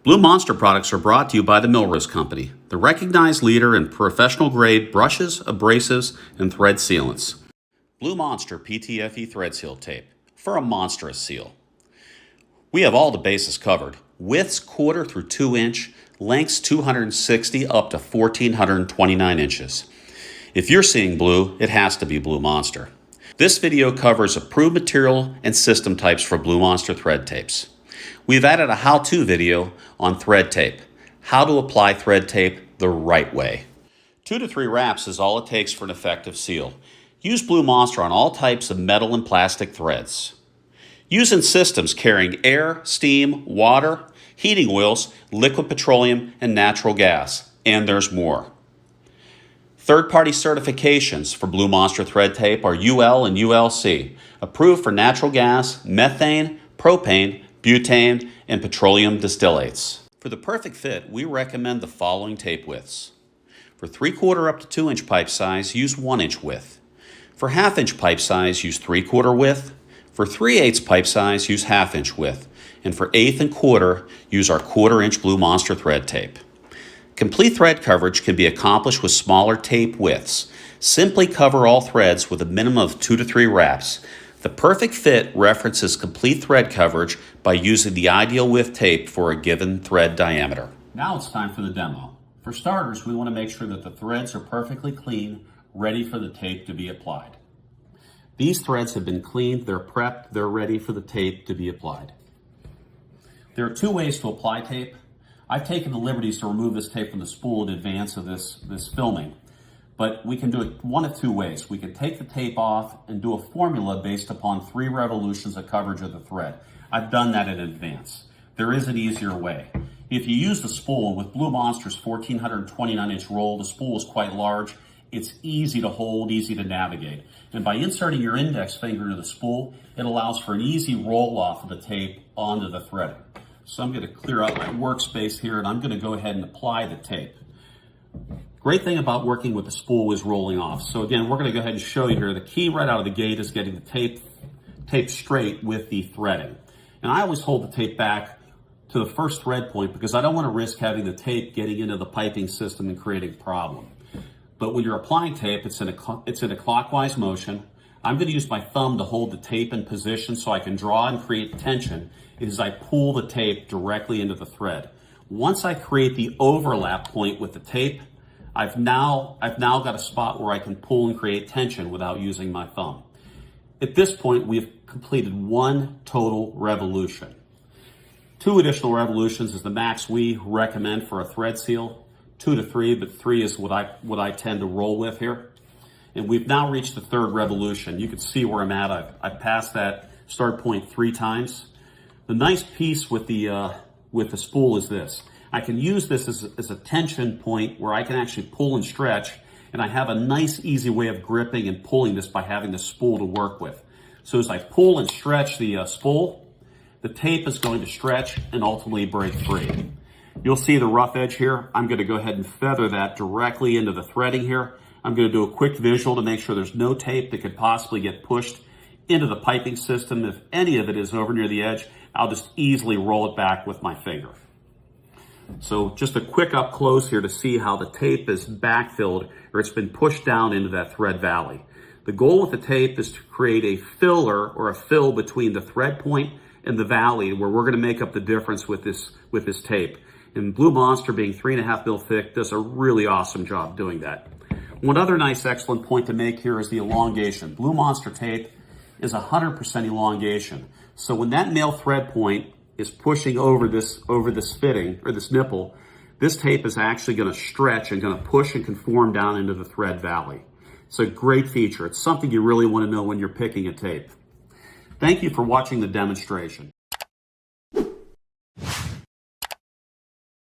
Blue Monster products are brought to you by the Millrose Company, the recognized leader in professional-grade brushes, abrasives, and thread sealants. Blue Monster PTFE thread seal tape for a monstrous seal. We have all the bases covered. Widths 1/4 through 2 inch, lengths 260 up to 1,429 inches. If you're seeing blue, it has to be Blue Monster. This video covers approved material and system types for Blue Monster thread tapes. We've added a how-to video on thread tape, how to apply thread tape the right way. 2 to 3 wraps is all it takes for an effective seal. Use Blue Monster on all types of metal and plastic threads. Use in systems carrying air, steam, water, heating oils, liquid petroleum, and natural gas. And there's more. Third-party certifications for Blue Monster thread tape are UL and ULC, approved for natural gas, methane, propane, butane, and petroleum distillates. For the perfect fit, we recommend the following tape widths. For 3/4 up to 2 inch pipe size, use 1 inch width. For 1/2 inch pipe size, use 3/4 width. For 3/8 pipe size, use 1/2 inch width. And for 1/8 and 1/4, use our 1/4 inch Blue Monster thread tape. Complete thread coverage can be accomplished with smaller tape widths. Simply cover all threads with a minimum of 2 to 3 wraps. The perfect fit references complete thread coverage by using the ideal width tape for a given thread diameter. Now it's time for the demo. For starters, we want to make sure that the threads are perfectly clean, ready for the tape to be applied. These threads have been cleaned, they're prepped, they're ready for the tape to be applied. There are 2 ways to apply tape. I've taken the liberties to remove this tape from the spool in advance of this filming. But we can do it one of 2 ways. We can take the tape off and do a formula based upon 3 revolutions of coverage of the thread. I've done that in advance. There is an easier way. If you use the spool, with Blue Monster's 1,429 inch roll, the spool is quite large. It's easy to hold, easy to navigate. And by inserting your index finger into the spool, it allows for an easy roll off of the tape onto the thread. So I'm going to clear out my workspace here and I'm going to go ahead and apply the tape. Great thing about working with the spool is rolling off. So again, we're going to go ahead and show you here. The key right out of the gate is getting the tape straight with the threading. And I always hold the tape back to the first thread point because I don't want to risk having the tape getting into the piping system and creating a problem. But when you're applying tape, it's in a clockwise motion. I'm going to use my thumb to hold the tape in position so I can draw and create tension as I pull the tape directly into the thread. Once I create the overlap point with the tape, I've now got a spot where I can pull and create tension without using my thumb. At this point, we've completed 1 total revolution. 2 additional revolutions is the max we recommend for a thread seal. 2 to 3, but 3 is what I tend to roll with here. And we've now reached the 3rd revolution. You can see where I'm at. I've passed that start point 3 times. The nice piece with the spool is this. I can use this as a tension point where I can actually pull and stretch, and I have a nice, easy way of gripping and pulling this by having the spool to work with. So as I pull and stretch the spool, the tape is going to stretch and ultimately break free. You'll see the rough edge here. I'm going to go ahead and feather that directly into the threading here. I'm going to do a quick visual to make sure there's no tape that could possibly get pushed into the piping system. If any of it is over near the edge, I'll just easily roll it back with my finger. So just a quick up close here to see how the tape is backfilled or it's been pushed down into that thread valley. The goal with the tape is to create a filler or a fill between the thread point and the valley where we're going to make up the difference with this tape. And Blue Monster, being 3.5 mil thick, does a really awesome job doing that. One other nice excellent point to make here is the elongation. Blue Monster tape is 100% elongation. So when that male thread point is pushing over this fitting or this nipple, this tape is actually going to stretch and going to push and conform down into the thread valley. It's a great feature. It's something you really want to know when you're picking a tape. Thank you for watching the demonstration.